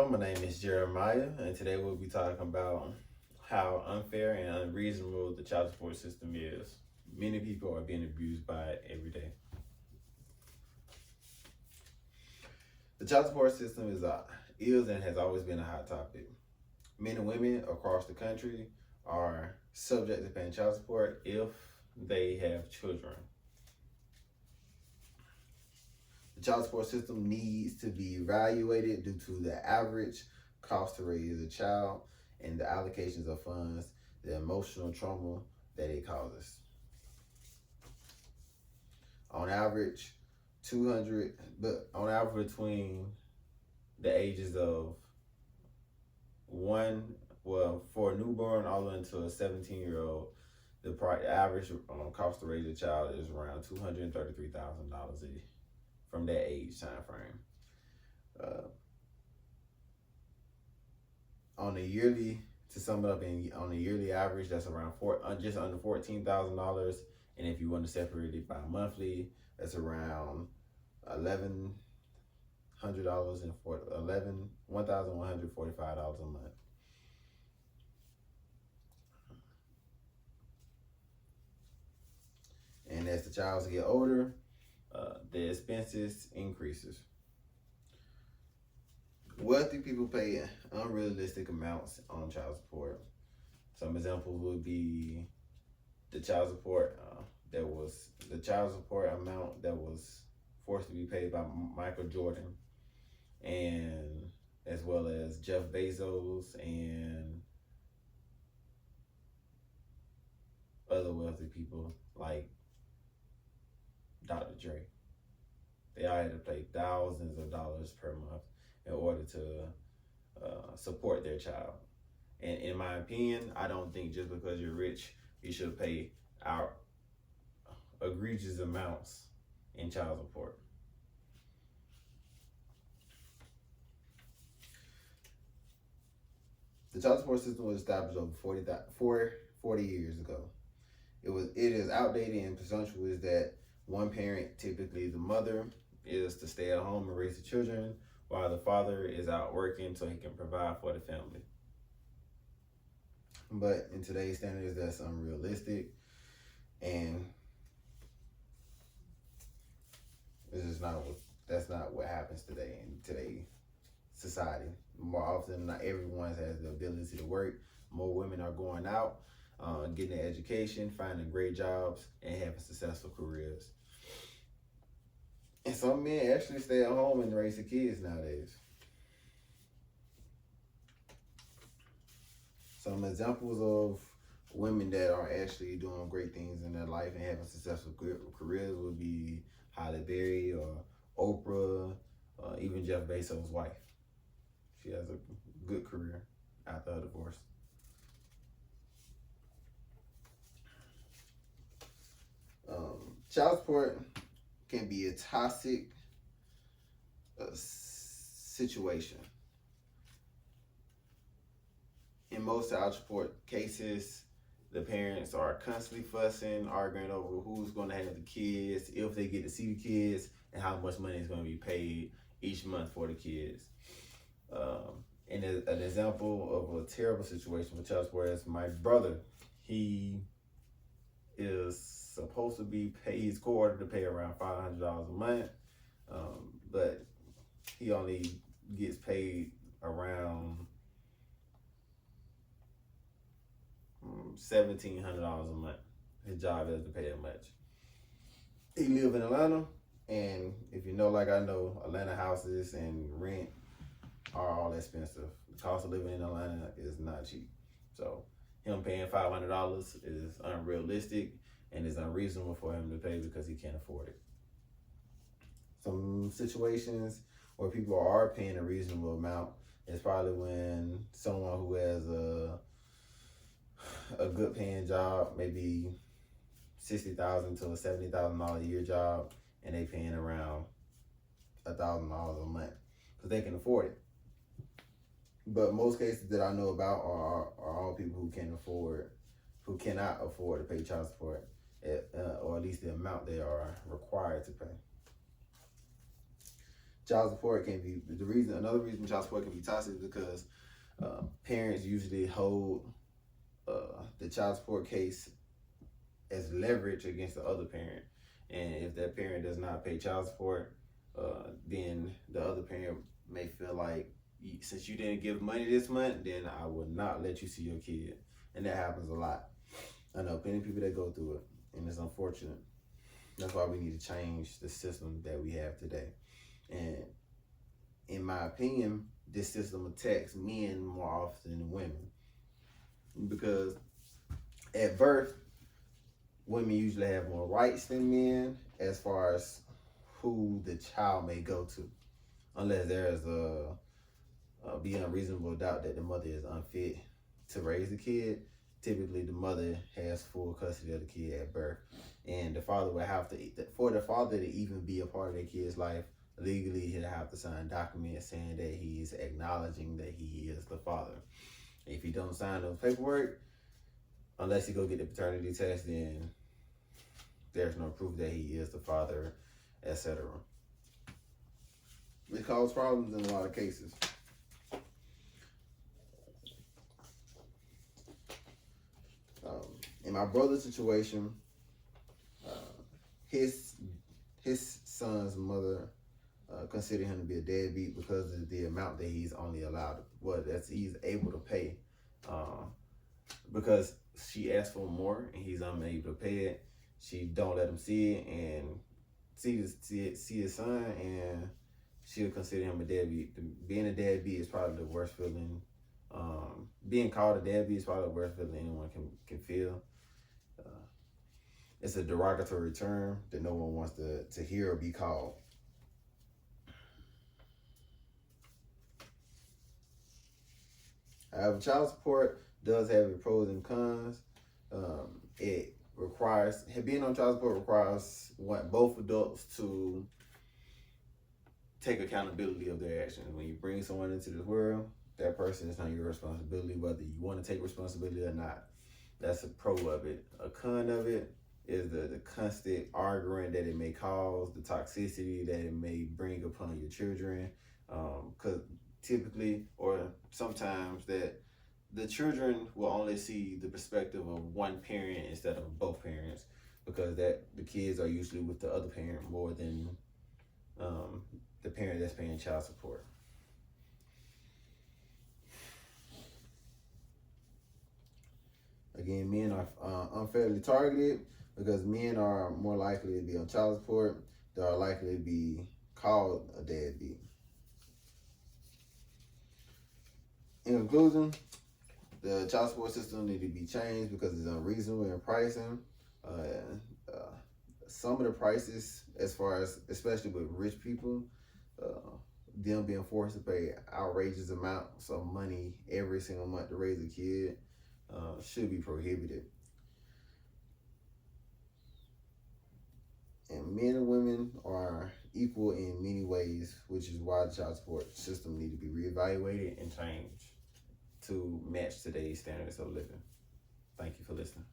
Hello, my name is Jeremiah, and today we'll be talking about how unfair and unreasonable the child support system is. Many people are being abused by it every day. The child support system is and has always been a hot topic. Men and women across the country are subject to paying child support if they have children. The child support system needs to be evaluated due to the average cost to raise a child and the allocations of funds, the emotional trauma that it causes. On average, between the ages of for a newborn all the way into a 17-year-old, the average cost to raise a child is around $233,000 from that age time frame. On a yearly average, that's around just under $14,000, and if you want to separate it by monthly, that's around $1,145 a month. And as the child get older, the expenses increases. Wealthy people pay unrealistic amounts on child support. Some examples would be the child support amount that was forced to be paid by Michael Jordan, and as well as Jeff Bezos and other wealthy people like Dr. Dre. They all had to pay thousands of dollars per month in order to support their child. And in my opinion, I don't think just because you're rich, you should pay out egregious amounts in child support. The child support system was established over 40 years ago. It is outdated and presumptuous that one parent, typically the mother, is to stay at home and raise the children while the father is out working so he can provide for the family. But in today's standards, that's unrealistic, and that's not what happens today in today's society. More often, not everyone has the ability to work. More women are going out, getting an education, finding great jobs, and having successful careers. And some men actually stay at home and raise the kids nowadays. Some examples of women that are actually doing great things in their life and having successful careers would be Halle Berry or Oprah, even Jeff Bezos' wife. She has a good career after her divorce. Child support can be a toxic situation. In most child support cases, the parents are constantly fussing, arguing over who's going to have the kids, if they get to see the kids, and how much money is going to be paid each month for the kids. And an example of a terrible situation with child support is my brother. He is supposed to be paid, he's ordered to pay around $500 a month, but he only gets paid around $1,700 a month. His job doesn't pay that much. He lives in Atlanta, and if you know, like I know, Atlanta houses and rent are all expensive. The cost of living in Atlanta is not cheap. So him paying $500 is unrealistic and is unreasonable for him to pay because he can't afford it. Some situations where people are paying a reasonable amount is probably when someone who has a good paying job, maybe $60,000 to a $70,000 a year job, and they paying around $1,000 a month because they can afford it. But most cases that I know about are all people who cannot afford to pay child support, or at least the amount they are required to pay. child support can be another reason child support can be toxic is because parents usually hold the child support case as leverage against the other parent, and if that parent does not pay child support, then the other parent may feel like, since you didn't give money this month, then I will not let you see your kid. And that happens a lot. I know plenty of people that go through it, and it's unfortunate. That's why we need to change the system that we have today. And in my opinion, this system attacks men more often than women, because at birth, women usually have more rights than men as far as who the child may go to, unless there is be unreasonable doubt that the mother is unfit to raise the kid. Typically, the mother has full custody of the kid at birth, and the father would have to, for the father to even be a part of their kid's life, legally he'll have to sign documents saying that he's acknowledging that he is the father. If he don't sign those paperwork, unless he go get the paternity test, then there's no proof that he is the father, etc. It causes problems in a lot of cases. In my brother's situation, his son's mother considered him to be a deadbeat because of the amount that he's only allowed, he's able to pay. Because she asked for more and he's unable to pay it, she don't let him see it and see his son, and she'll consider him a deadbeat. Being a deadbeat is probably the worst feeling. Being called a deadbeat is probably the worst feeling anyone can feel. It's a derogatory term that no one wants to hear or be called. However, child support does have its pros and cons. Being on child support requires both adults to take accountability of their actions. When you bring someone into this world, that person is not your responsibility, whether you want to take responsibility or not. That's a pro of it. A con of it is the constant arguing that it may cause, the toxicity that it may bring upon your children. Because typically, or sometimes, that the children will only see the perspective of one parent instead of both parents, because the kids are usually with the other parent more than the parent that's paying child support. Again, men are unfairly targeted because men are more likely to be on child support. They are likely to be called a deadbeat. In conclusion, the child support system needs to be changed because it's unreasonable in pricing. Some of the prices, as far as, especially with rich people, them being forced to pay outrageous amounts of money every single month to raise a kid, should be prohibited. And men and women are equal in many ways, which is why the child support system needs to be reevaluated and changed to match today's standards of living. Thank you for listening.